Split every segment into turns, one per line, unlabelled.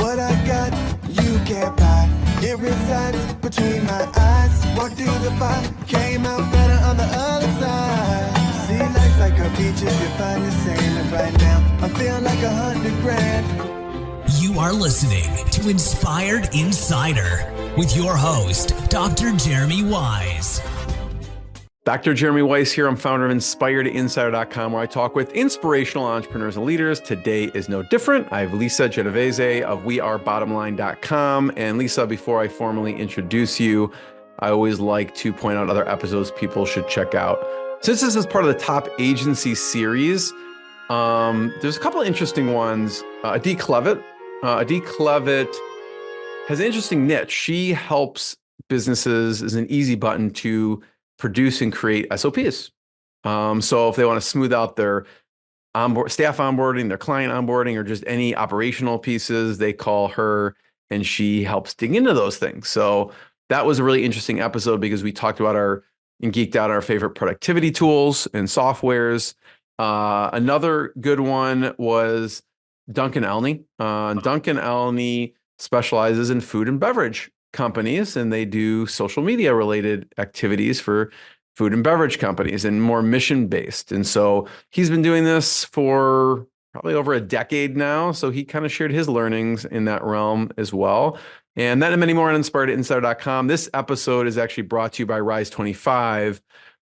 What I got, you can't buy. It resides between my eyes. Walked through the fire, came out better on the other side. See, life's like a beach if you find the same. And right now, I feel like 100 grand.
You are listening to Inspired Insider with your host, Dr. Jeremy Wise.
Dr. Jeremy Weiss here. I'm founder of InspiredInsider.com, where I talk with inspirational entrepreneurs and leaders. Today is no different. I have Lisa Genovese of WeAreBottomLine.com. And Lisa, before I formally introduce you, I always like to point out other episodes people should check out. Since this is part of the Top Agency series, there's a couple of interesting ones. Adee Clevitt. Adee Clevitt has an interesting niche. She helps businesses as an easy button to produce and create SOPs. So if they want to smooth out their staff onboarding, their client onboarding, or just any operational pieces, they call her and she helps dig into those things. So that was a really interesting episode because we talked about and geeked out our favorite productivity tools and softwares. Another good one was Duncan Elney. Duncan Elney specializes in food and beverage companies, and they do social media related activities for food and beverage companies and more mission based. And so he's been doing this for probably over a decade now. So he kind of shared his learnings in that realm as well. And that and many more on InspiredInsider.com. This episode is actually brought to you by Rise 25.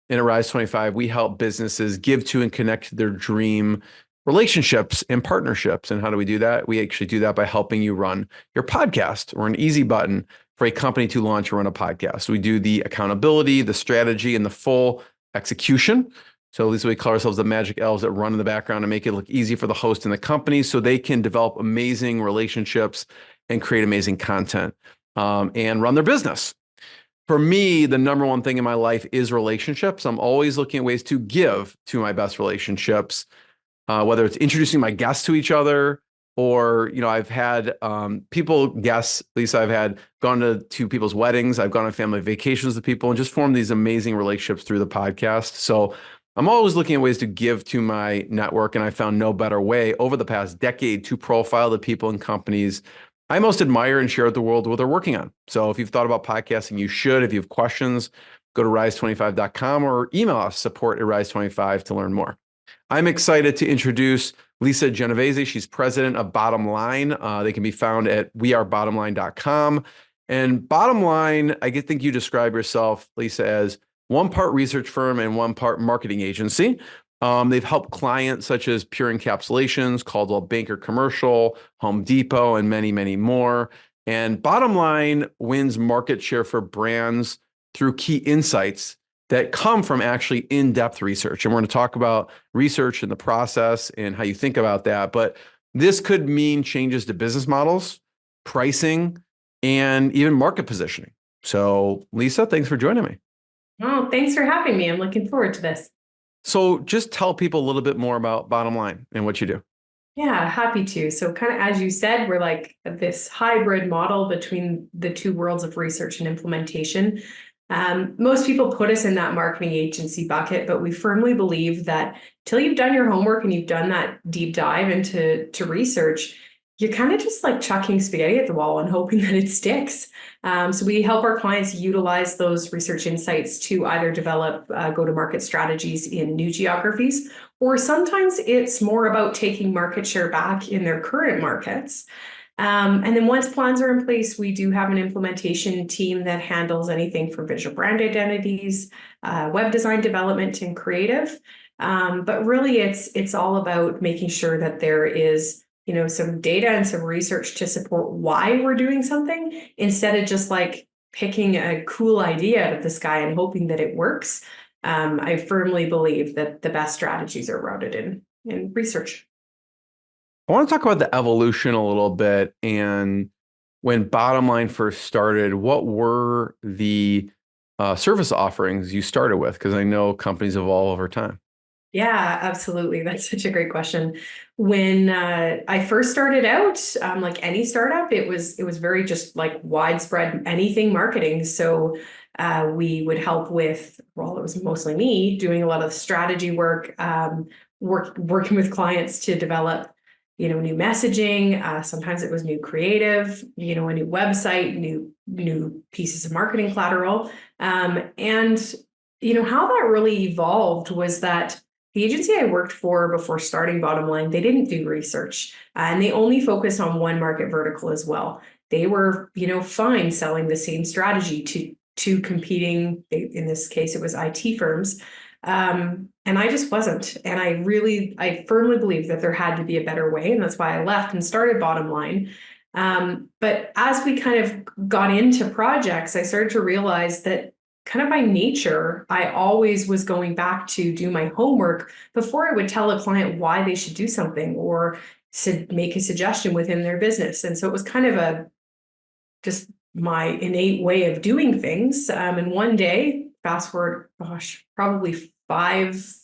And at Rise 25, we help businesses give to and connect to their dream relationships and partnerships. And how do we do that? We actually do that by helping you run your podcast, or an easy button for a company to launch or run a podcast. We do the accountability, the strategy, and the full execution. So at least we call ourselves the magic elves that run in the background and make it look easy for the host and the company so they can develop amazing relationships and create amazing content and run their business. For me, the number one thing in my life is relationships. I'm always looking at ways to give to my best relationships, whether it's introducing my guests to each other, or, I've had guests, Lisa, I've had gone to people's weddings. I've gone on family vacations with people and just formed these amazing relationships through the podcast. So I'm always looking at ways to give to my network. And I found no better way over the past decade to profile the people and companies I most admire and share with the world what they're working on. So if you've thought about podcasting, you should. If you have questions, go to rise25.com or email us support@rise25 to learn more. I'm excited to introduce Lisa Genovese. She's president of BottomLine. They can be found at wearebottomline.com. And BottomLine, I think you describe yourself, Lisa, as one part research firm and one part marketing agency. They've helped clients such as Pure Encapsulations, Coldwell Banker Commercial, Home Depot, and many, many more. And BottomLine wins market share for brands through key insights that come from actually in-depth research. And we're going to talk about research and the process and how you think about that. But this could mean changes to business models, pricing, and even market positioning. So Lisa, thanks for joining me.
Oh, thanks for having me. I'm looking forward to this.
So just tell people a little bit more about BottomLine and what you do.
Yeah, happy to. So kind of as you said, we're like this hybrid model between the two worlds of research and implementation. Most people put us in that marketing agency bucket, but we firmly believe that till you've done your homework and you've done that deep dive into research, you're kind of just like chucking spaghetti at the wall and hoping that it sticks. So we help our clients utilize those research insights to either develop go-to-market strategies in new geographies, or sometimes it's more about taking market share back in their current markets. And then once plans are in place, we do have an implementation team that handles anything from visual brand identities, web design development, and creative. But really, it's all about making sure that there is some data and some research to support why we're doing something, instead of just like picking a cool idea out of the sky and hoping that it works. I firmly believe that the best strategies are rooted in research.
I want to talk about the evolution a little bit. And when BottomLine first started, what were the service offerings you started with? Because I know companies evolve over time.
Yeah, absolutely. That's such a great question. When I first started out, like any startup, it was very just like widespread anything marketing. So we would help with, well, it was mostly me doing a lot of strategy work, working with clients to develop new messaging. Sometimes it was new creative, a new website, new pieces of marketing collateral. And how that really evolved was that the agency I worked for before starting BottomLine, they didn't do research, and they only focused on one market vertical as well. They were, fine selling the same strategy to competing, in this case, it was IT firms. And I just wasn't. And I firmly believe that there had to be a better way. And that's why I left and started BottomLine. But as we kind of got into projects, I started to realize that kind of by nature, I always was going back to do my homework before I would tell a client why they should do something or make a suggestion within their business. And so it was kind of just my innate way of doing things. And one day, fast forward, probably 5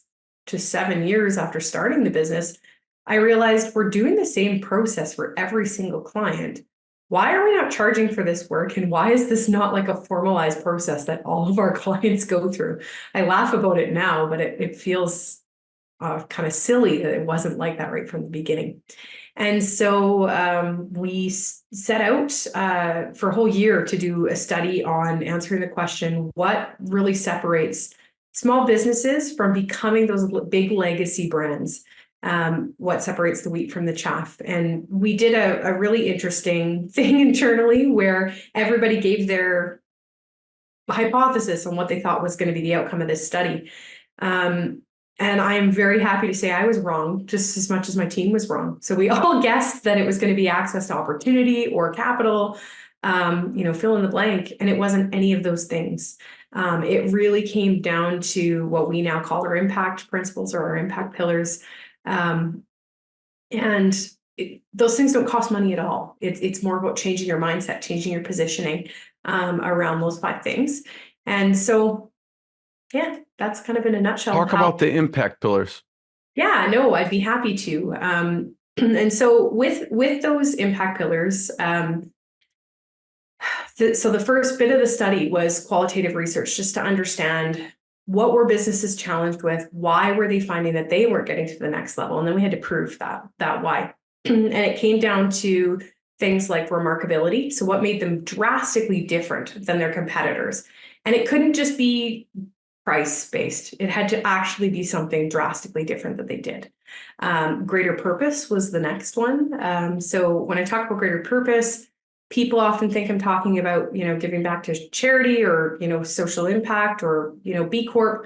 to 7 years after starting the business, I realized we're doing the same process for every single client. Why are we not charging for this work? And why is this not like a formalized process that all of our clients go through? I laugh about it now, but it feels kind of silly that it wasn't like that right from the beginning. And so we set out for a whole year to do a study on answering the question, what really separates small businesses from becoming those big legacy brands? What separates the wheat from the chaff? And we did a really interesting thing internally where everybody gave their hypothesis on what they thought was going to be the outcome of this study. And I am very happy to say I was wrong just as much as my team was wrong. So we all guessed that it was going to be access to opportunity or capital, fill in the blank. And it wasn't any of those things. It really came down to what we now call our impact principles or our impact pillars. Those things don't cost money at all. It's more about changing your mindset, changing your positioning around those 5 things. And so, yeah, that's kind of in a nutshell.
Talk about the impact pillars.
Yeah, no, I'd be happy to. And so with those impact pillars, so the first bit of the study was qualitative research, just to understand what were businesses challenged with, why were they finding that they weren't getting to the next level, and then we had to prove that why. And it came down to things like remarkability. So what made them drastically different than their competitors? And it couldn't just be price-based. It had to actually be something drastically different that they did. Greater purpose was the next one. So when I talk about greater purpose, people often think I'm talking about, giving back to charity or, social impact or, B Corp.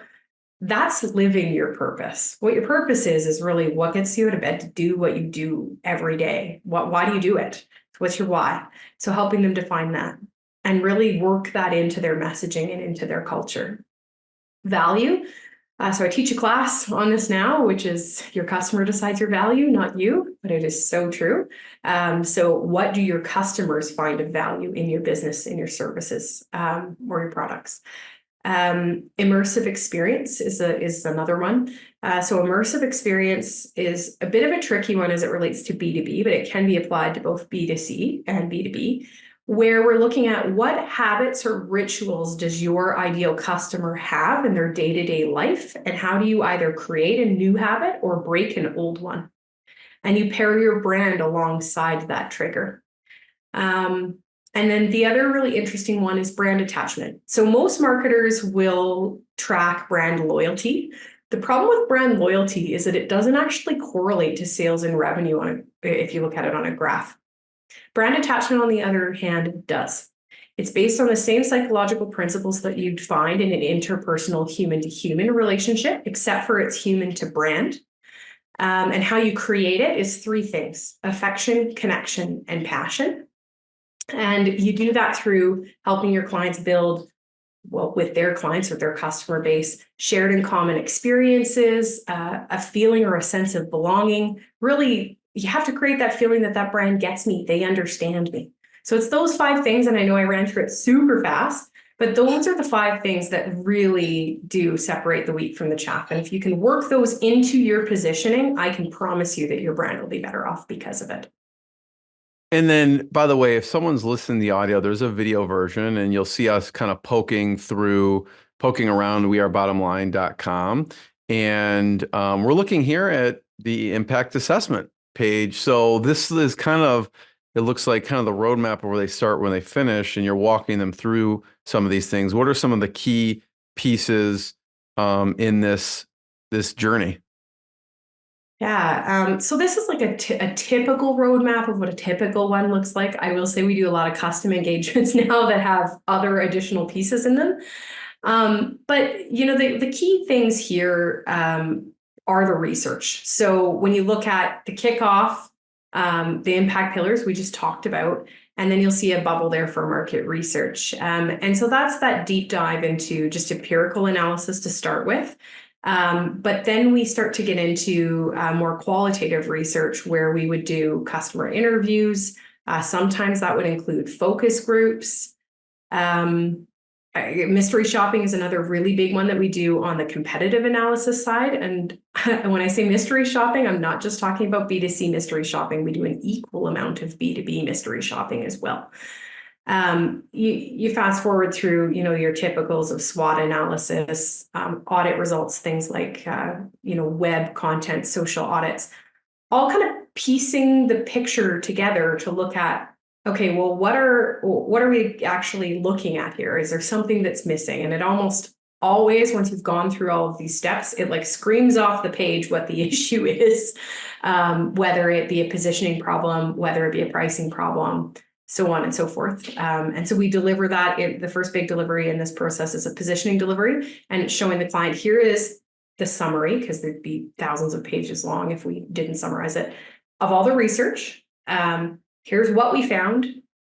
That's living your purpose. What your purpose is really what gets you out of bed to do what you do every day. Why do you do it? What's your why? So helping them define that and really work that into their messaging and into their culture. Value. So I teach a class on this now, which is your customer decides your value, not you, but it is so true. So what do your customers find of value in your business, in your services, or your products? Immersive experience is another one. So immersive experience is a bit of a tricky one as it relates to B2B, but it can be applied to both B2C and B2B, where we're looking at what habits or rituals does your ideal customer have in their day-to-day life, and how do you either create a new habit or break an old one? And you pair your brand alongside that trigger. And then the other really interesting one is brand attachment. So most marketers will track brand loyalty. The problem with brand loyalty is that it doesn't actually correlate to sales and revenue if you look at it on a graph. Brand attachment, on the other hand, does. It's based on the same psychological principles that you'd find in an interpersonal human-to-human relationship, except for it's human to brand. And how you create it is 3 things: affection, connection, and passion. And you do that through helping your clients build, with their clients or their customer base, shared and common experiences, a feeling or a sense of belonging. Really, you have to create that feeling that brand gets me, they understand me. So it's those 5 things, and I know I ran through it super fast, but those are the 5 things that really do separate the wheat from the chaff. And if you can work those into your positioning, I can promise you that your brand will be better off because of it.
And then, by the way, if someone's listening to the audio, there's a video version, and you'll see us kind of poking around wearebottomline.com. And we're looking here at the impact assessment. page. So this is kind of, it looks like kind of the roadmap of where they start, when they finish, and you're walking them through some of these things. What are some of the key pieces in this journey?
Yeah, so this is like a typical roadmap of what a typical one looks like. I will say we do a lot of custom engagements now that have other additional pieces in them. But you know, the key things here are the research. So when you look at the kickoff, the impact pillars we just talked about, and then you'll see a bubble there for market research. And so that's that deep dive into just empirical analysis to start with. But then we start to get into more qualitative research where we would do customer interviews. Sometimes that would include focus groups. Mystery shopping is another really big one that we do on the competitive analysis side. And when I say mystery shopping, I'm not just talking about B2C mystery shopping. We do an equal amount of B2B mystery shopping as well. You fast forward through, you know, your typicals of SWOT analysis, audit results, things like, you know, web content, social audits, all kind of piecing the picture together to look at, okay, well, what are we actually looking at here? Is there something that's missing? And it almost always, once you've gone through all of these steps, it like screams off the page what the issue is, whether it be a positioning problem, whether it be a pricing problem, so on and so forth. And so we deliver that. The first big delivery in this process is a positioning delivery, and it's showing the client, here is the summary, because there'd be thousands of pages long if we didn't summarize it, of all the research. Here's what we found.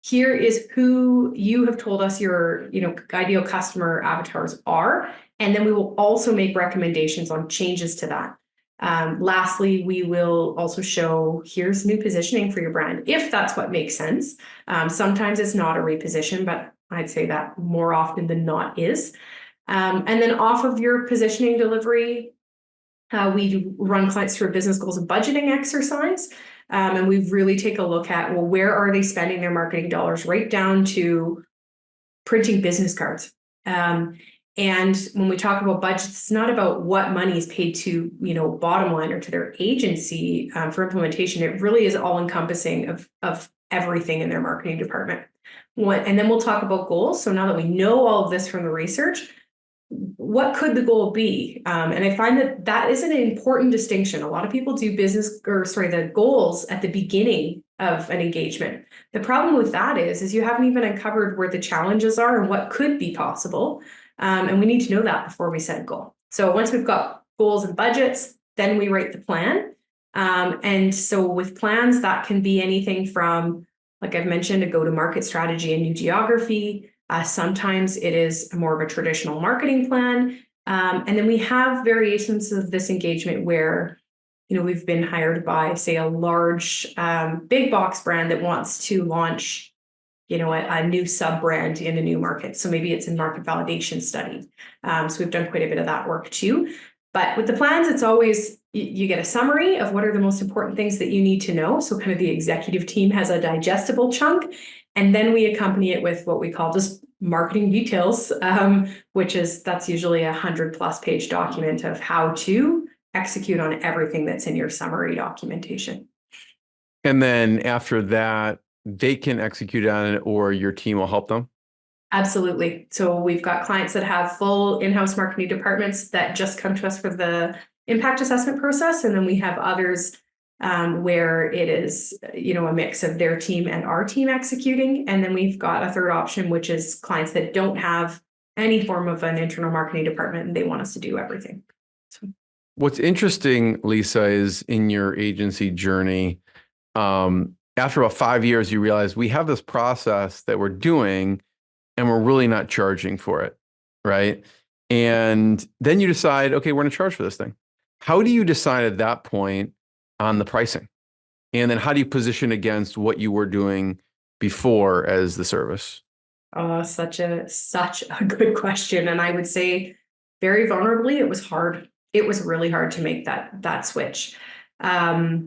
Here is who you have told us your, you know, ideal customer avatars are. And then we will also make recommendations on changes to that. Lastly, we will also show, here's new positioning for your brand, if that's what makes sense. Sometimes it's not a reposition, but I'd say that more often than not is. And then off of your positioning delivery, we run clients through a business goals and budgeting exercise. And we really take a look at, well, where are they spending their marketing dollars, right down to printing business cards. And when we talk about budgets, it's not about what money is paid to, you know, BottomLine or to their agency for implementation. It really is all encompassing of everything in their marketing department. And then we'll talk about goals. So now that we know all of this from the research, what could the goal be? And I find that is an important distinction. A lot of people do the goals at the beginning of an engagement. The problem with that is you haven't even uncovered where the challenges are and what could be possible. And we need to know that before we set a goal. So once we've got goals and budgets, then we write the plan. And so with plans, that can be anything from, like I've mentioned, a go-to-market strategy and new geography. Sometimes it is more of a traditional marketing plan. And then we have variations of this engagement where, you know, we've been hired by, say, a large big box brand that wants to launch, you know, a new sub brand in a new market. So maybe it's a market validation study. So we've done quite a bit of that work too. But with the plans, it's always, you get a summary of what are the most important things that you need to know. So kind of the executive team has a digestible chunk. And then we accompany it with what we call just marketing details, that's usually 100+ page document of how to execute on everything that's in your summary documentation.
And then after that, they can execute on it, or your team will help them?
Absolutely. So we've got clients that have full in-house marketing departments that just come to us for the impact assessment process. And then we have others where it is, you know, a mix of their team and our team executing. And then we've got a third option, which is clients that don't have any form of an internal marketing department and they want us to do everything. So.
What's interesting, Lisa, is in your agency journey, after about 5 years, you realize we have this process that we're doing and we're really not charging for it, right? And then you decide, okay, we're going to charge for this thing. How do you decide at that point on the pricing? And then how do you position against what you were doing before as the service?
Such a good question. And I would say very vulnerably, it was hard. It was really hard to make that switch. I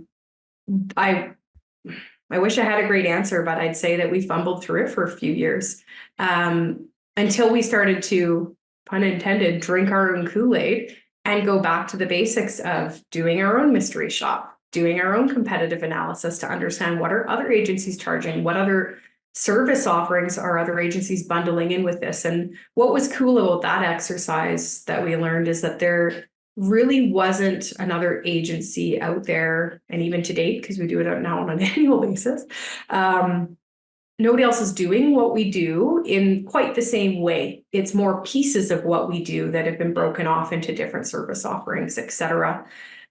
wish I had a great answer, but I'd say that we fumbled through it for a few years until we started to, pun intended, drink our own Kool-Aid and go back to the basics of doing our own mystery shop, doing our own competitive analysis to understand what are other agencies charging, what other service offerings are other agencies bundling in with this. And what was cool about that exercise that we learned is that there really wasn't another agency out there, and even to date, because we do it now on an annual basis, nobody else is doing what we do in quite the same way. It's more pieces of what we do that have been broken off into different service offerings, et cetera.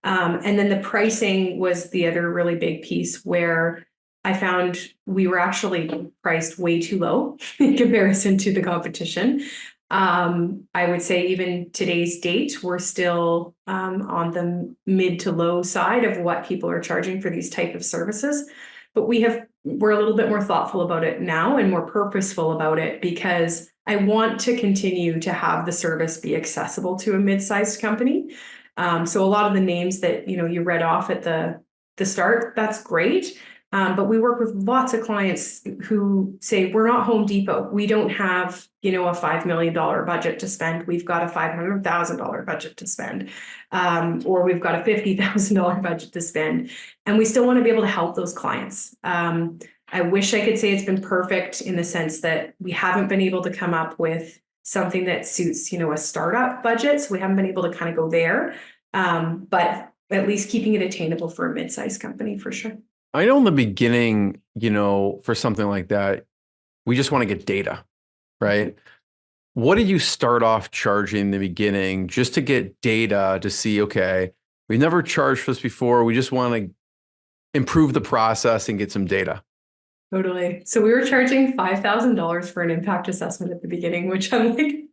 And then the pricing was the other really big piece where I found we were actually priced way too low in comparison to the competition. I would say even today's date, we're still on the mid to low side of what people are charging for these type of services. But we're a little bit more thoughtful about it now and more purposeful about it, because I want to continue to have the service be accessible to a mid-sized company. So a lot of the names that you read off at the start, that's great. But we work with lots of clients who say, we're not Home Depot. We don't have, a $5 million budget to spend. We've got a $500,000 budget to spend, or we've got a $50,000 budget to spend. And we still want to be able to help those clients. I wish I could say it's been perfect in the sense that we haven't been able to come up with something that suits, a startup budget. So we haven't been able to kind of go there, but at least keeping it attainable for a mid-sized company for sure.
I know in the beginning, for something like that, we just want to get data, right? What did you start off charging in the beginning just to get data to see, okay, we've never charged for this before. We just want to improve the process and get some data.
Totally. So we were charging $5,000 for an impact assessment at the beginning, which I'm like,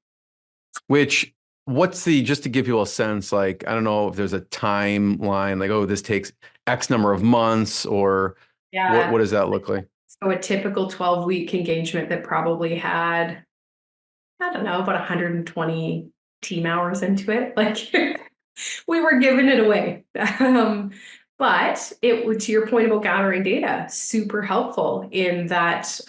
just to give people a sense, like, I don't know if there's a timeline, like, oh, this takes X number of months, or what does that look like? So a typical 12-week engagement that probably had, I don't know, about 120 team hours into it. Like we were giving it away. But to your point about gathering data, super helpful in that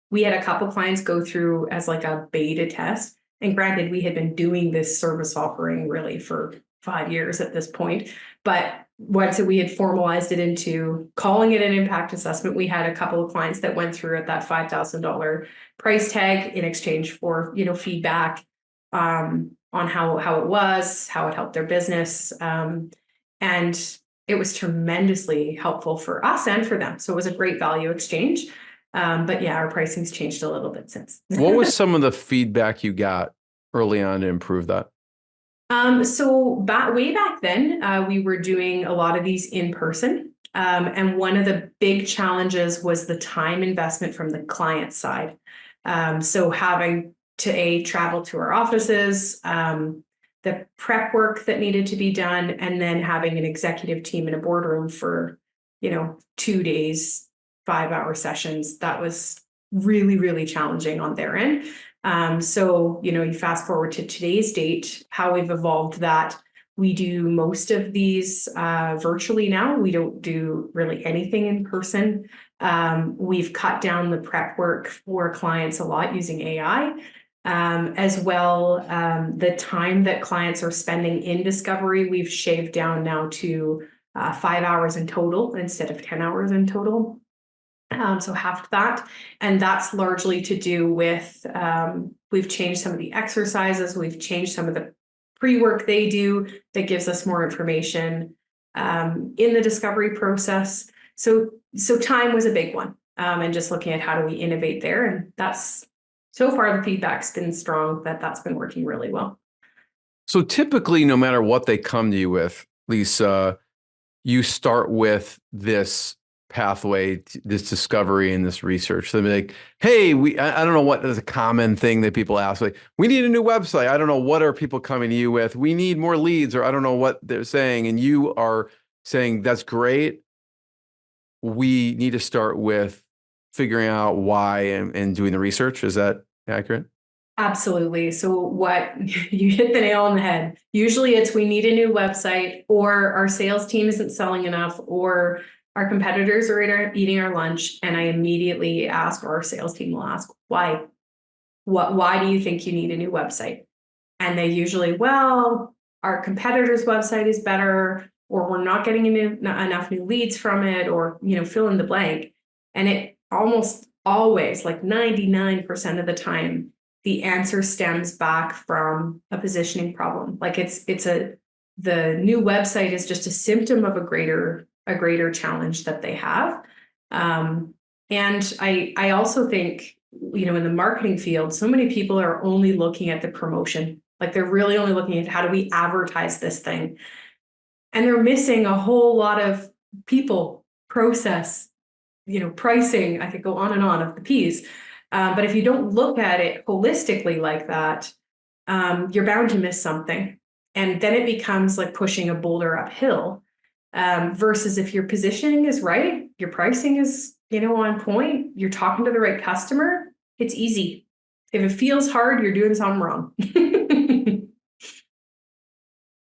we had a couple clients go through as like a beta test. And granted, we had been doing this service offering really for 5 years at this point. But once we had formalized it into calling it an impact assessment, we had a couple of clients that went through at that $5,000 price tag in exchange for, feedback on how it was, how it helped their business. And it was tremendously helpful for us and for them. So it was a great value exchange. But yeah, our pricing's changed a little bit since.
What was some of the feedback you got early on to improve that?
So way back then, we were doing a lot of these in person. And one of the big challenges was the time investment from the client side. So having to travel to our offices, the prep work that needed to be done, and then having an executive team in a boardroom for, 2 days, 5-hour sessions. That was really, really challenging on their end. So, you fast forward to today's date, how we've evolved that. We do most of these virtually now. We don't do really anything in person. We've cut down the prep work for clients a lot using AI. As well, the time that clients are spending in discovery, we've shaved down now to 5 hours in total instead of 10 hours in total. So half that. And that's largely to do with, we've changed some of the exercises, we've changed some of the pre-work they do that gives us more information in the discovery process. So time was a big one. And just looking at how do we innovate there. And that's, so far the feedback's been strong that's been working really well.
So typically, no matter what they come to you with, Lisa, you start with this pathway, this discovery and this research. So they'll be like, hey, I don't know what is a common thing that people ask, like, we need a new website. I don't know, what are people coming to you with? We need more leads, or I don't know what they're saying. And you are saying, that's great. We need to start with figuring out why and doing the research. Is that accurate?
Absolutely. So what you hit the nail on the head. Usually it's we need a new website, or our sales team isn't selling enough, or our competitors are eating our lunch. And I immediately ask, or our sales team will ask, why? Why do you think you need a new website? And they usually, well, our competitor's website is better. or we're not getting enough new leads from it, or, fill in the blank. And it almost always, like 99% of the time, the answer stems back from a positioning problem. Like the new website is just a symptom of a greater challenge that they have. And I also think, in the marketing field, so many people are only looking at the promotion. Like they're really only looking at how do we advertise this thing? And they're missing a whole lot of people, process, pricing. I could go on and on of the P's. But if you don't look at it holistically like that, you're bound to miss something. And then it becomes like pushing a boulder uphill. Versus if your positioning is right, your pricing is, on point, you're talking to the right customer, it's easy. If it feels hard, you're doing something wrong.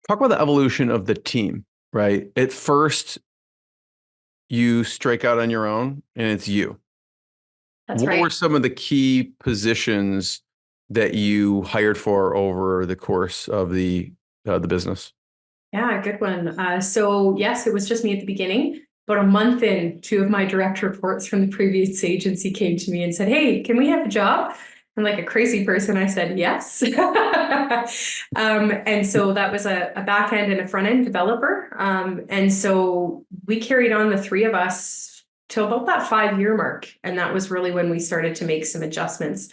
Talk about the evolution of the team, right? At first, you strike out on your own and it's you.
That's
What
right.
were some of the key positions that you hired for over the course of the business?
Yeah, good one. So yes, it was just me at the beginning. But a month in, 2 of my direct reports from the previous agency came to me and said, "Hey, can we have a job?" And like a crazy person, I said yes. And so that was a back end and a front end developer. And so we carried on, the 3 of us, till about that 5-year mark. And that was really when we started to make some adjustments.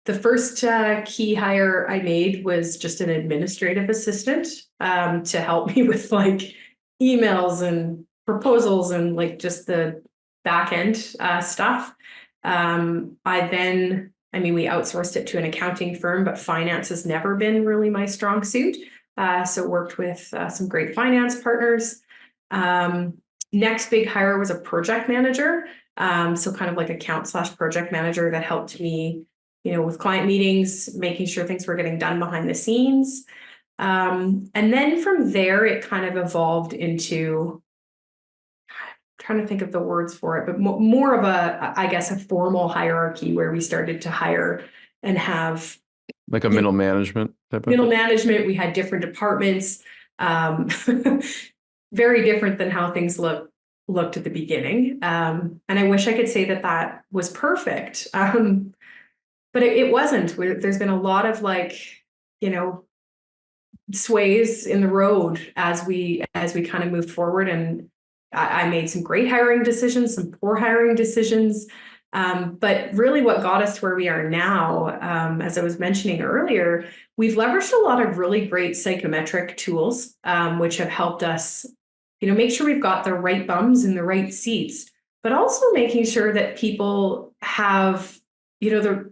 The first key hire I made was just an administrative assistant to help me with like emails and proposals and like just the back end stuff. We outsourced it to an accounting firm, but finance has never been really my strong suit. So worked with some great finance partners. Next big hire was a project manager. So kind of like account/project manager that helped me, with client meetings, making sure things were getting done behind the scenes. And then from there, it kind of evolved into, trying to think of the words for it, but more of a formal hierarchy where we started to hire and have
like a middle management type of
middle management. We had different departments, very different than how things looked at the beginning. And I wish I could say that was perfect. But it wasn't. There's been a lot of sways in the road as we kind of moved forward, and I made some great hiring decisions, some poor hiring decisions. But really what got us to where we are now, as I was mentioning earlier, we've leveraged a lot of really great psychometric tools, which have helped us, make sure we've got the right bums in the right seats, but also making sure that people have, the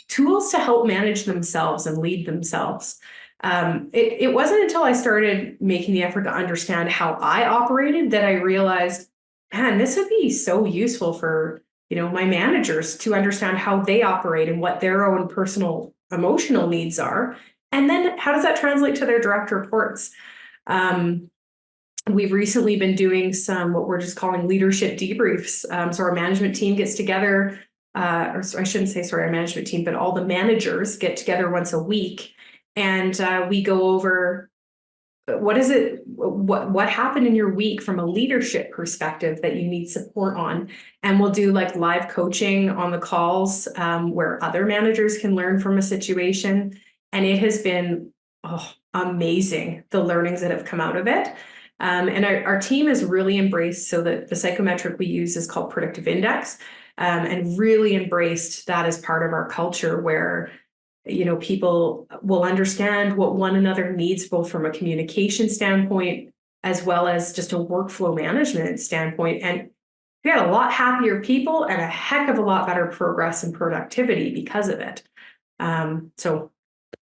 tools to help manage themselves and lead themselves. It wasn't until I started making the effort to understand how I operated that I realized, man, this would be so useful for, my managers to understand how they operate and what their own personal emotional needs are. And then how does that translate to their direct reports? We've recently been doing some, what we're just calling leadership debriefs. So our management team gets together, or so I shouldn't say, sorry, our management team, but all the managers get together once a week. And we go over what happened in your week from a leadership perspective that you need support on. And we'll do like live coaching on the calls where other managers can learn from a situation. And it has been amazing, the learnings that have come out of it. And our team has really embraced, so that the psychometric we use is called predictive index, and really embraced that as part of our culture, where people will understand what one another needs, both from a communication standpoint as well as just a workflow management standpoint. And we had a lot happier people and a heck of a lot better progress and productivity because of it. So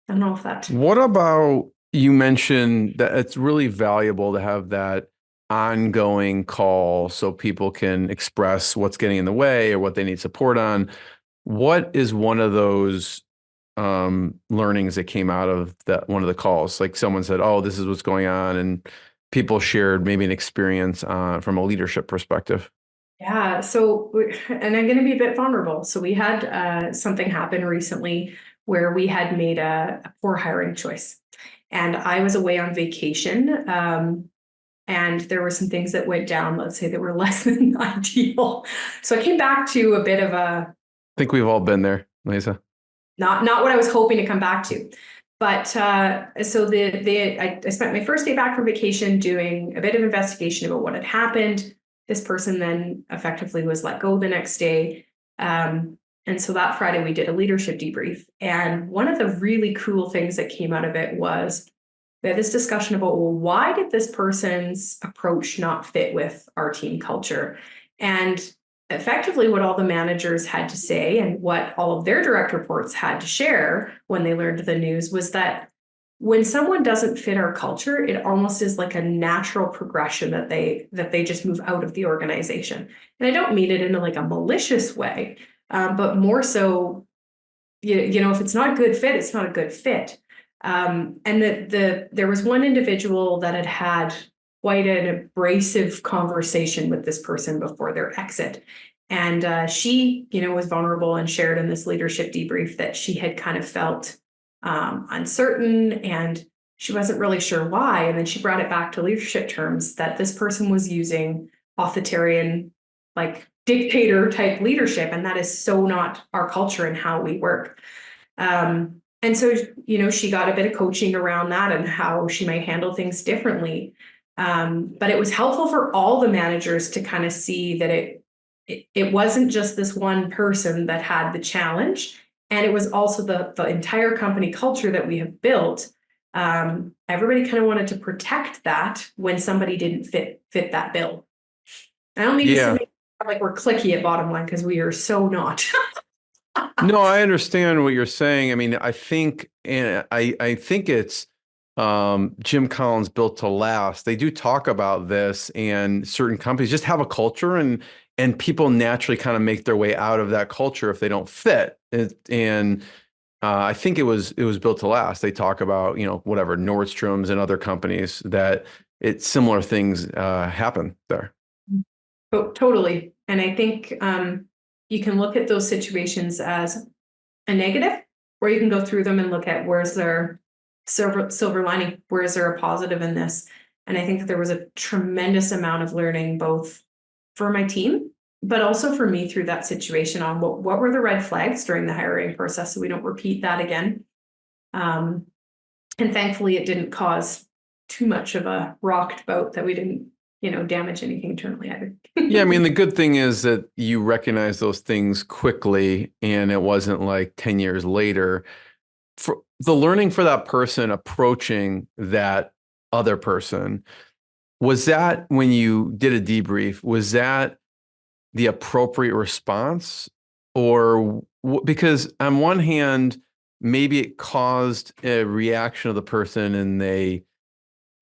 I don't know if that.
What about, you mentioned that it's really valuable to have that ongoing call so people can express what's getting in the way or what they need support on. What is one of those learnings that came out of that one of the calls? Like someone said, "Oh, this is what's going on," and people shared maybe an experience from a leadership perspective.
Yeah. So, and I'm going to be a bit vulnerable. So we had something happen recently where we had made a poor hiring choice, and I was away on vacation. And there were some things that went down, let's say, that were less than ideal. So I came back to a bit of a,
I think we've all been there, Lisa.
not what I was hoping to come back to. But so I spent my first day back from vacation doing a bit of investigation about what had happened. This person then effectively was let go the next day. And so that Friday we did a leadership debrief. And one of the really cool things that came out of it was we had this discussion about, well, why did this person's approach not fit with our team culture? And effectively what all the managers had to say and what all of their direct reports had to share when they learned the news was that when someone doesn't fit our culture, it almost is like a natural progression that they just move out of the organization. And I don't mean it in like a malicious way, but more so, you know, if it's not a good fit, it's not a good fit. And there was one individual that had quite an abrasive conversation with this person before their exit. And she, you know, was vulnerable and shared in this leadership debrief that she had kind of felt uncertain and she wasn't really sure why. And then she brought it back to leadership terms that this person was using authoritarian, like dictator type leadership. And that is so not our culture and how we work. And so, you know, she got a bit of coaching around that and how she might handle things differently. But it was helpful for all the managers to kind of see that it wasn't just this one person that had the challenge. And it was also the entire company culture that we have built. Everybody kind of wanted to protect that when somebody didn't fit that bill. I don't mean to say like we're cliquey at BottomLine because we are so not.
No, I understand what you're saying. I mean, I think, and I think it's Jim Collins' Built to Last. They do talk about this, and certain companies just have a culture, and people naturally kind of make their way out of that culture if they don't fit. And I think it was Built to Last. They talk about, you know, whatever, Nordstrom's and other companies that similar things happen there.
Oh, totally. And I think you can look at those situations as a negative, or you can go through them and look at where's their silver lining, where is there a positive in this? And I think that there was a tremendous amount of learning, both for my team, but also for me through that situation on what were the red flags during the hiring process so we don't repeat that again. And thankfully, it didn't cause too much of a rocked boat that we didn't, you know, damage anything internally either.
Yeah, I mean, the good thing is that you recognize those things quickly, and it wasn't like 10 years later. For the learning for that person approaching that other person, was that when you did a debrief, was that the appropriate response? Or because on one hand, maybe it caused a reaction of the person and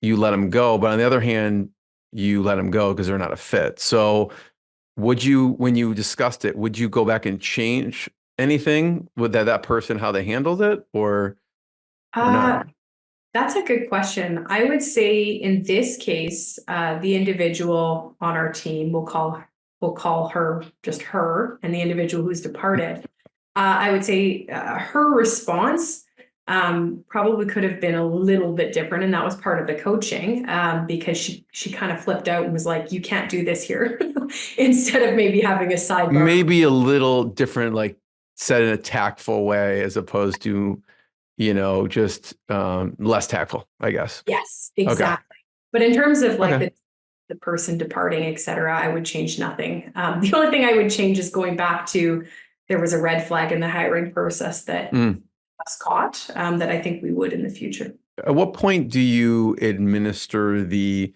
you let them go, but on the other hand, you let them go because they're not a fit. So would you, when you discussed it, would you go back and change anything with that person, how they handled it, or not?
That's a good question. I would say in this case, the individual on our team, we'll call her just her, and the individual who's departed, I would say her response probably could have been a little bit different, and that was part of the coaching, because she kind of flipped out and was like, "You can't do this here," instead of maybe having a sidebar.
Maybe a little different, like said in a tactful way as opposed to, you know, just less tactful, I guess.
Yes, exactly. Okay. But in terms of like the person departing, et cetera, I would change nothing. The only thing I would change is going back to there was a red flag in the hiring process that was caught, that I think we would in the future.
At what point do you administer the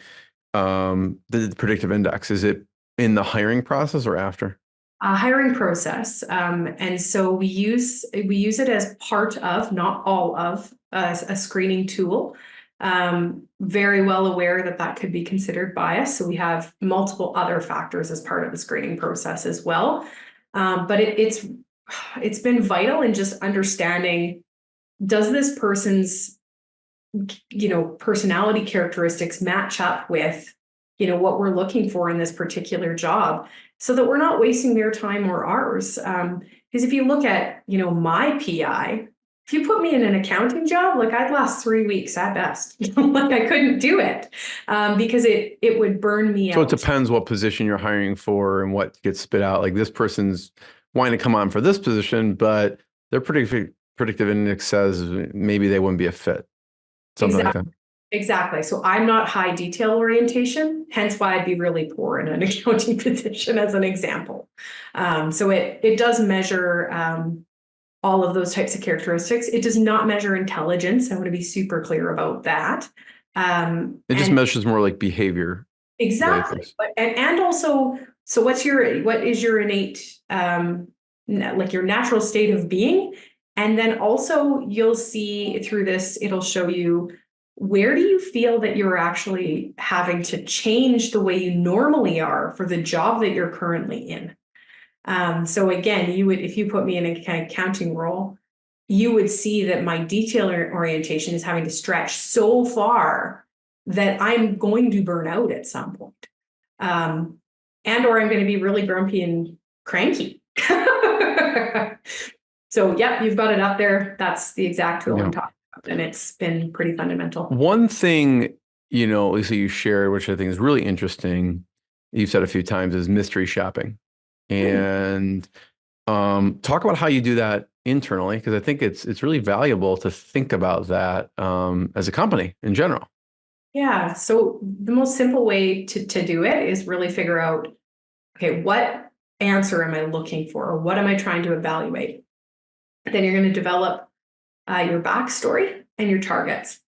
predictive index? Is it in the hiring process or after?
Hiring process. And so we use it as part of, not all of, a screening tool. Very well aware that could be considered bias. So we have multiple other factors as part of the screening process as well. But it's been vital in just understanding, does this person's, you know, personality characteristics match up with, you know, what we're looking for in this particular job, so that we're not wasting their time or ours. Because if you look at, you know, my PI if you put me in an accounting job, like I'd last 3 weeks at best. Like I couldn't do it because it would burn me
So it
out.
depends what position you're hiring for and what gets spit out. Like this person's wanting to come on for this position, but their predictive index says maybe they wouldn't be a fit. Something like that.
Exactly. So I'm not high detail orientation, hence why I'd be really poor in an accounting position as an example. So it does measure all of those types of characteristics. It does not measure intelligence. I want to be super clear about that.
It just measures more like behavior.
Exactly. And also, so what is your innate, like your natural state of being? And then also you'll see through this, it'll show you where do you feel that you're actually having to change the way you normally are for the job that you're currently in. So again, if you put me in a kind of accounting role, you would see that my detail orientation is having to stretch so far that I'm going to burn out at some point. Or I'm going to be really grumpy and cranky. So, yep, you've got it up there. That's the exact tool I'm talking about. And it's been pretty fundamental.
One thing, Lisa, you shared, which I think is really interesting, you've said a few times, is mystery shopping. And talk about how you do that internally, because I think it's really valuable to think about that as a company in general.
Yeah. So the most simple way to do it is really figure out, okay, what answer am I looking for? Or what am I trying to evaluate? Then you're going to develop your backstory and your targets.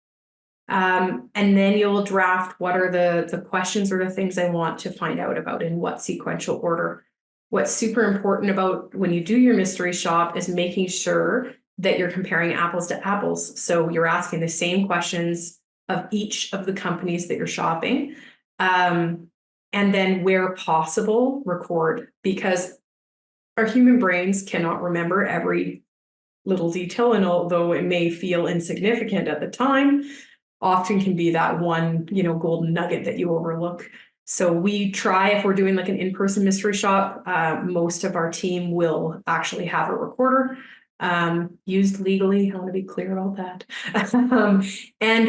And then you'll draft what are the questions or the things I want to find out about in what sequential order. What's super important about when you do your mystery shop is making sure that you're comparing apples to apples. So you're asking the same questions of each of the companies that you're shopping. And then where possible, record, because our human brains cannot remember every little detail. And although it may feel insignificant at the time, often can be that one, golden nugget that you overlook. So we try, if we're doing like an in-person mystery shop, most of our team will actually have a recorder used legally. I want to be clear about that.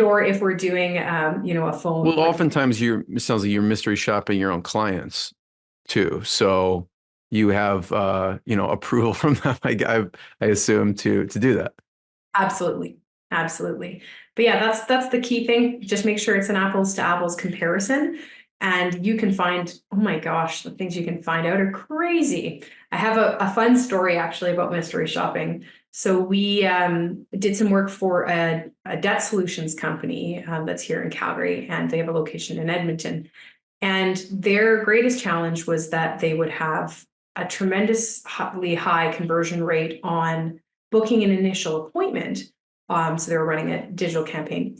Or if we're doing, a phone.
Well, oftentimes it sounds like you're mystery shopping your own clients too. So you have, approval from them, I assume, to do that.
Absolutely. Absolutely. But yeah, that's the key thing. Just make sure it's an apples to apples comparison. And you can find, oh my gosh, the things you can find out are crazy. I have a fun story actually about mystery shopping. So we did some work for a debt solutions company that's here in Calgary, and they have a location in Edmonton. And their greatest challenge was that they would have a tremendously high conversion rate on booking an initial appointment. So they were running a digital campaign.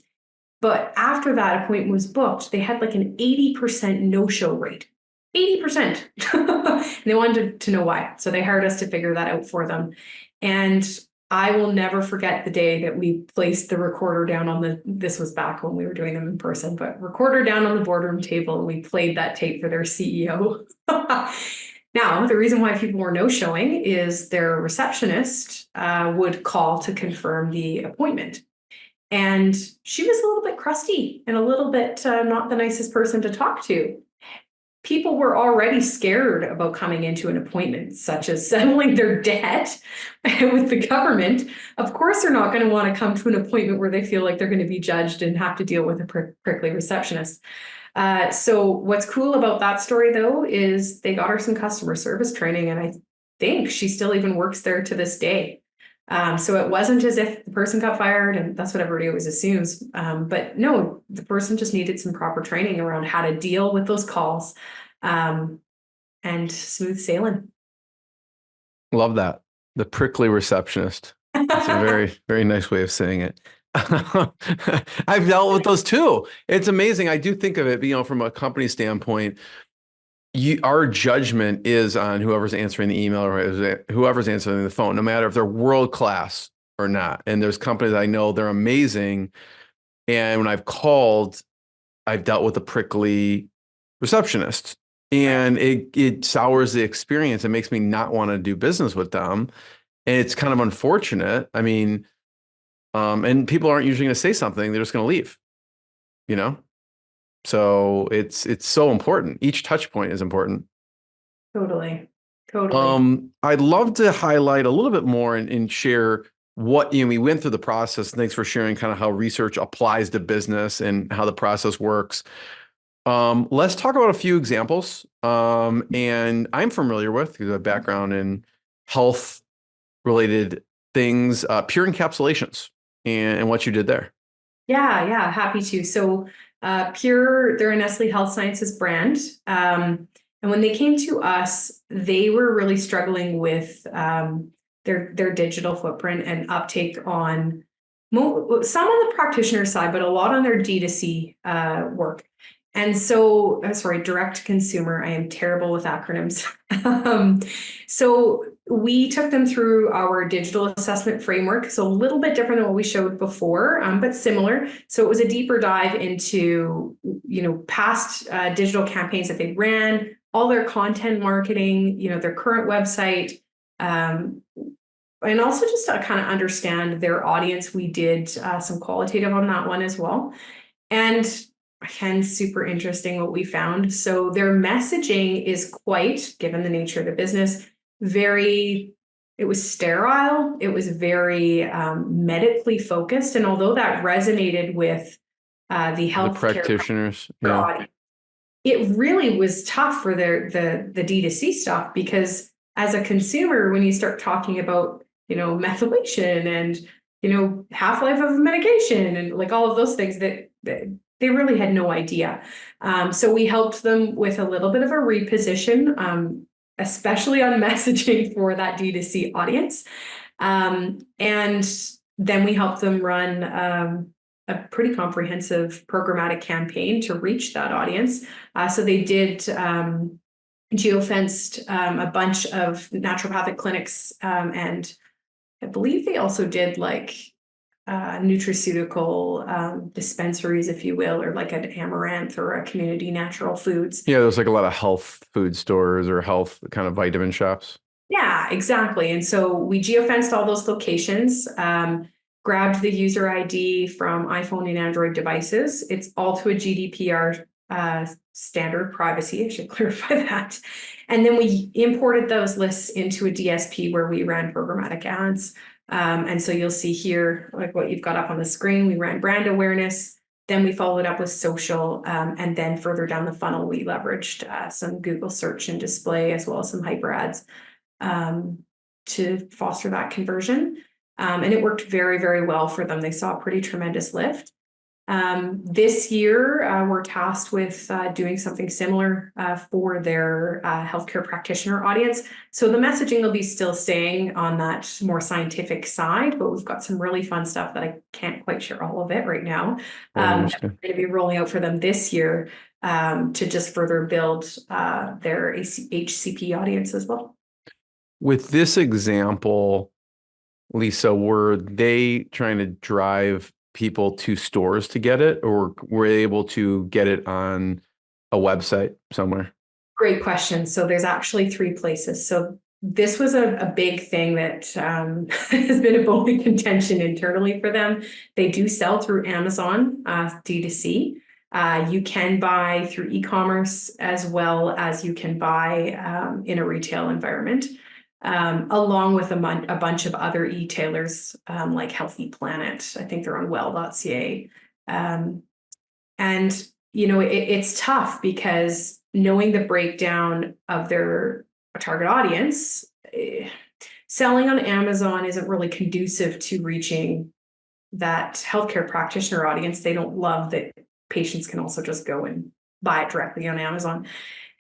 But after that appointment was booked, they had like an 80% no-show rate. 80%. And they wanted to know why. So they hired us to figure that out for them. And I will never forget the day that we placed the recorder down this was back when we were doing them in person, but recorder down on the boardroom table, and we played that tape for their CEO. Now, the reason why people were no-showing is their receptionist would call to confirm the appointment. And she was a little bit crusty and a little bit not the nicest person to talk to. People were already scared about coming into an appointment, such as settling their debt with the government. Of course, they're not going to want to come to an appointment where they feel like they're going to be judged and have to deal with a prickly receptionist. So what's cool about that story, though, is they got her some customer service training, and I think she still even works there to this day. So it wasn't as if the person got fired, and that's what everybody always assumes. But no, the person just needed some proper training around how to deal with those calls, and smooth sailing.
Love that. The prickly receptionist. That's a very, very nice way of saying it. I've dealt with those too. It's amazing. I do think of it, from a company standpoint, our judgment is on whoever's answering the email or whoever's answering the phone, no matter if they're world class or not. And there's companies I know, they're amazing. And when I've called, I've dealt with a prickly receptionist, and it sours the experience. It makes me not want to do business with them. And it's kind of unfortunate. I mean, And people aren't usually going to say something; they're just going to leave. You know, so it's so important. Each touch point is important.
Totally. Totally.
I'd love to highlight a little bit more and share what, we went through the process. Thanks for sharing kind of how research applies to business and how the process works. Let's talk about a few examples. And I'm familiar with, because I have a background in health related things, pure encapsulations and what you did there.
Yeah, happy to. So Pure, they're a Nestle Health Sciences brand. And when they came to us, they were really struggling with their digital footprint and uptake on some on the practitioner side, but a lot on their D2C work. And so, sorry, direct to consumer. I am terrible with acronyms. So we took them through our digital assessment framework. So a little bit different than what we showed before, but similar. So it was a deeper dive into, past digital campaigns that they ran, all their content marketing, their current website, and also just to kind of understand their audience. We did some qualitative on that one as well. And again, super interesting what we found. So their messaging is quite, given the nature of the business, it was sterile. It was very medically focused. And although that resonated with the healthcare
practitioners,
audience, it really was tough for the D2C stuff, because as a consumer, when you start talking about, methylation and, half-life of medication and like all of those things that they really had no idea. So we helped them with a little bit of a reposition, especially on messaging for that D2C audience. And then we helped them run a pretty comprehensive programmatic campaign to reach that audience. So they did geofenced a bunch of naturopathic clinics, and I believe they also did like nutraceutical dispensaries, if you will, or like an Amaranth or a Community Natural Foods.
Yeah, there's like a lot of health food stores or health kind of vitamin shops.
Yeah, exactly. And so we geofenced all those locations, grabbed the user ID from iPhone and Android devices. It's all to a GDPR standard privacy. I should clarify that. And then we imported those lists into a DSP where we ran programmatic ads. And so you'll see here, like what you've got up on the screen, we ran brand awareness, then we followed up with social, and then further down the funnel, we leveraged some Google search and display, as well as some hyper ads to foster that conversion. And it worked very, very well for them. They saw a pretty tremendous lift. This year, we're tasked with doing something similar for their healthcare practitioner audience. So the messaging will be still staying on that more scientific side, but we've got some really fun stuff that I can't quite share all of it right now. We're going to be rolling out for them this year to just further build their HCP audience as well.
With this example, Lisa, were they trying to drive people to stores to get it, or were they able to get it on a website somewhere?
Great question. So there's actually 3 places. So this was a big thing that has been a bone of contention internally for them. They do sell through Amazon D2C. You can buy through e-commerce, as well as you can buy in a retail environment. Along with a bunch of other e-tailers like Healthy Planet. I think they're on well.ca. And, it's tough because knowing the breakdown of their target audience, selling on Amazon isn't really conducive to reaching that healthcare practitioner audience. They don't love that patients can also just go and buy it directly on Amazon.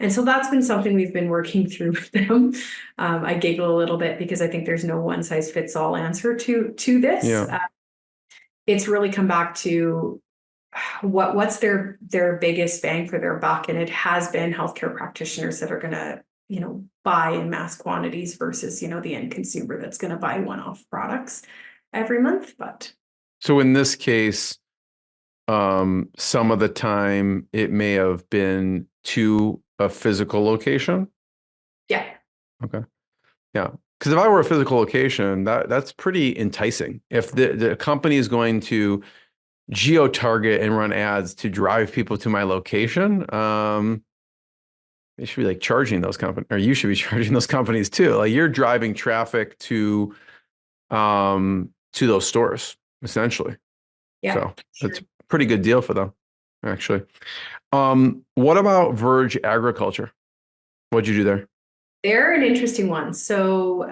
And so that's been something we've been working through with them. I giggle a little bit because I think there's no one size fits all answer to this.
Yeah.
It's really come back to what's their biggest bang for their buck. And it has been healthcare practitioners that are going to, buy in mass quantities versus, the end consumer that's going to buy one-off products every month. But
so in this case, some of the time it may have been to a physical location.
Yeah.
Okay. Yeah. Because if I were a physical location, that's pretty enticing. If the company is going to geo-target and run ads to drive people to my location, they should be like charging those companies, or you should be charging those companies too. Like you're driving traffic to those stores, essentially.
Yeah,
So
sure.
it's a pretty good deal for them, actually. What about Verge Agriculture? What'd you do there?
They're an interesting one. So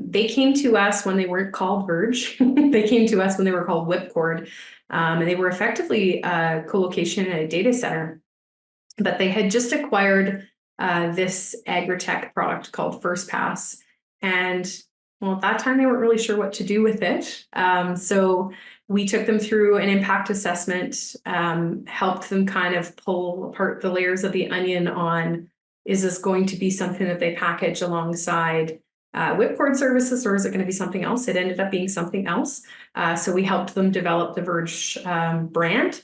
they came to us when they weren't called Verge. They came to us when they were called Whipcord. And they were effectively a co-location in a data center. But they had just acquired this agri-tech product called First Pass. And well, at that time, they weren't really sure what to do with it. So we took them through an impact assessment, helped them kind of pull apart the layers of the onion on, is this going to be something that they package alongside Whipcord services, or is it going to be something else? It ended up being something else. So we helped them develop the Verge brand.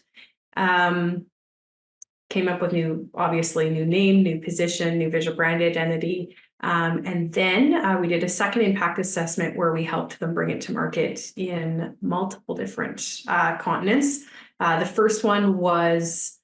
Came up with obviously new name, new position, new visual brand identity. And then we did a second impact assessment where we helped them bring it to market in multiple different continents. The first one was,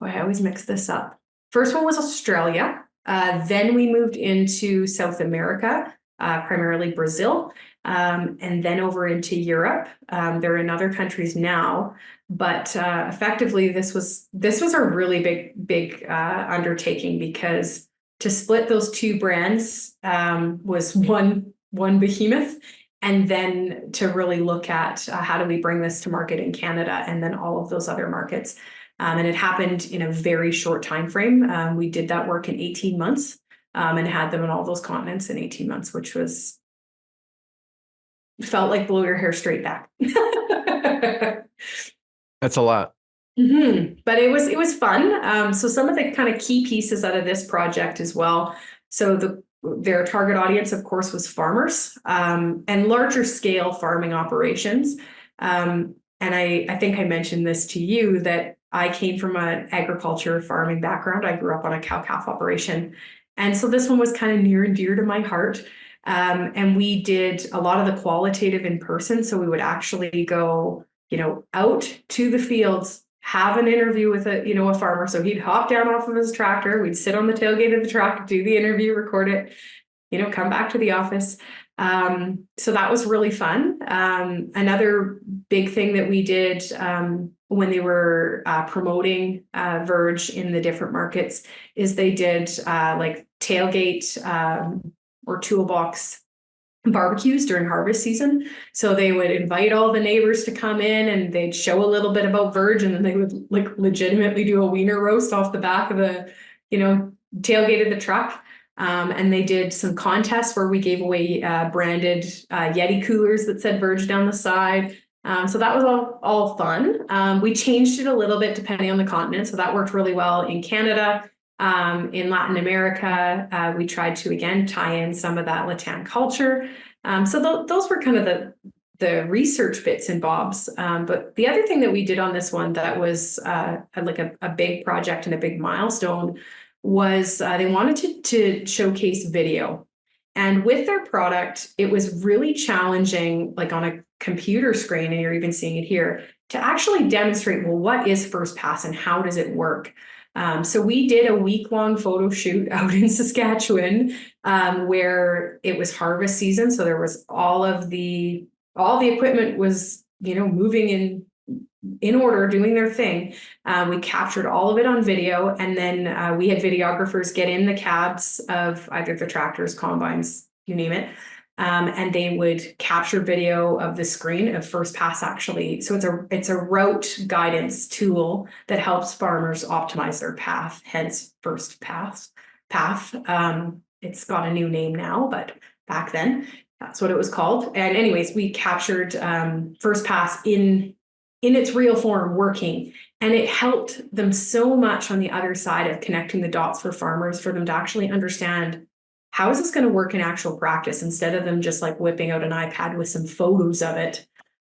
I always mix this up. First one was Australia. Then we moved into South America, primarily Brazil, and then over into Europe. They're in other countries now, but effectively this was a really big undertaking, because to split those two brands was one behemoth, and then to really look at how do we bring this to market in Canada and then all of those other markets. And it happened in a very short time frame. We did that work in 18 months and had them in all those continents in 18 months, which felt like blow your hair straight back.
That's a lot.
But it was fun. So some of the kind of key pieces out of this project as well. So their target audience, of course, was farmers and larger scale farming operations. And I think I mentioned this to you, that I came from an agriculture farming background. I grew up on a cow-calf operation. And so this one was kind of near and dear to my heart. And we did a lot of the qualitative in person. So we would actually go, out to the fields, have an interview with a farmer. So he'd hop down off of his tractor. We'd sit on the tailgate of the truck, do the interview, record it, come back to the office. So that was really fun. Another big thing that we did when they were promoting Verge in the different markets is they did like tailgate or toolbox barbecues during harvest season. So they would invite all the neighbors to come in and they'd show a little bit about Verge, and then they would like legitimately do a wiener roast off the back of the, tailgate of the truck. And they did some contests where we gave away branded Yeti coolers that said Verge down the side. So that was all fun. We changed it a little bit depending on the continent. So that worked really well in Canada. In Latin America, we tried to, again, tie in some of that Latin culture. So those were kind of the research bits and bobs. But the other thing that we did on this one that was like a big project and a big milestone was they wanted to showcase video. And with their product, it was really challenging, like on a computer screen, and you're even seeing it here, to actually demonstrate, well, what is First Pass and how does it work? So we did a week-long photo shoot out in Saskatchewan where it was harvest season. So there was all the equipment was, moving in order, doing their thing. We captured all of it on video, and then we had videographers get in the cabs of either the tractors, combines, you name it. And they would capture video of the screen of First Pass actually. So it's a route guidance tool that helps farmers optimize their path, hence First Path. It's got a new name now, but back then that's what it was called. And anyways, we captured First Pass in its real form working. And it helped them so much on the other side of connecting the dots for farmers, for them to actually understand, how is this going to work in actual practice? Instead of them just like whipping out an iPad with some photos of it,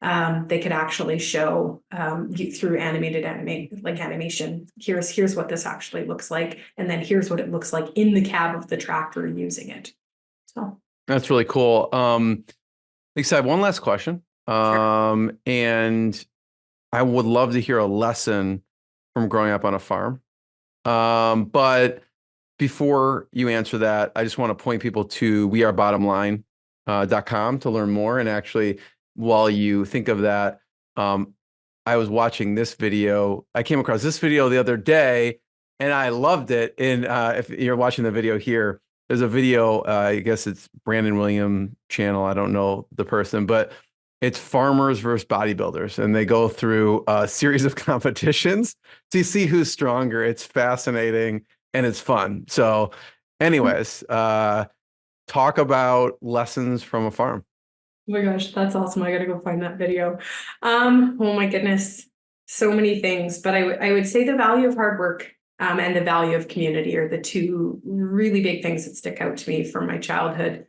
they could actually show through animation. Here's what this actually looks like, and then here's what it looks like in the cab of the tractor using it. So
That's really cool. Lisa, I have one last question.
Sure.
And I would love to hear a lesson from growing up on a farm. But before you answer that, I just want to point people to wearebottomline.com to learn more. And actually, while you think of that, I was watching this video. I came across this video the other day and I loved it. And if you're watching the video here, there's a video, I guess it's Brandon William channel. I don't know the person, but it's farmers versus bodybuilders. And they go through a series of competitions to see who's stronger. It's fascinating and it's fun. So anyways, talk about lessons from a farm.
Oh my gosh, that's awesome. I gotta go find that video. Oh my goodness, so many things, but I would say the value of hard work and the value of community are the two really big things that stick out to me from my childhood.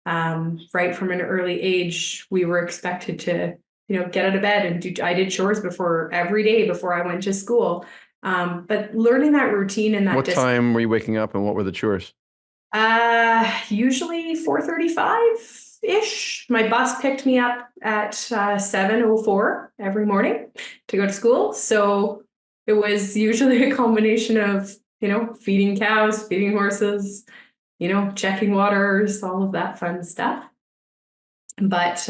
Right from an early age, we were expected to, get out of bed and I did chores every day before I went to school. But learning that routine and that
What time were you waking up and what were the chores?
Usually 4:35-ish. My bus picked me up at 7:04 every morning to go to school. So it was usually a combination of, feeding cows, feeding horses, checking waters, all of that fun stuff. But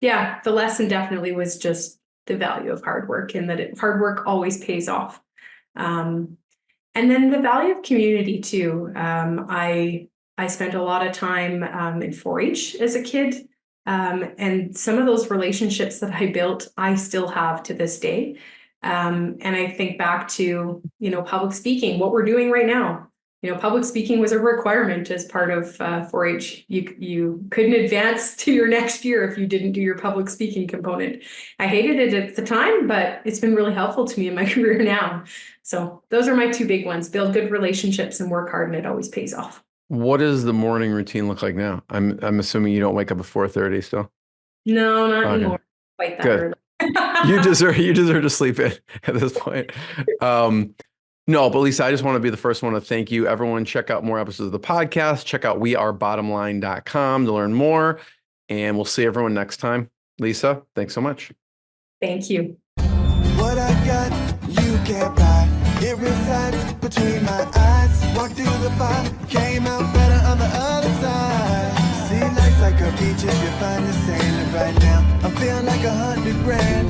yeah, the lesson definitely was just the value of hard work and that hard work always pays off. And then the value of community too. I spent a lot of time in 4-H as a kid. And some of those relationships that I built, I still have to this day. And I think back to, public speaking, what we're doing right now. Public speaking was a requirement as part of 4-H. You couldn't advance to your next year if you didn't do your public speaking component. I hated it at the time, but it's been really helpful to me in my career now. So those are my two big ones: build good relationships and work hard, and it always pays off.
What does the morning routine look like now? I'm assuming you don't wake up at 4:30 still.
No, not anymore. Quite that
Good.
early.
You deserve to sleep in at this point. No, but Lisa, I just want to be the first one to thank you. Everyone, check out more episodes of the podcast. Check out wearebottomline.com to learn more. And we'll see everyone next time. Lisa, thanks so much.
Thank you.
What I got, you can't buy. It resides between my eyes. Walked through the fire, came out better on the other side. See, life's like a beach if you find the sand. And right now, I'm feeling like 100 grand.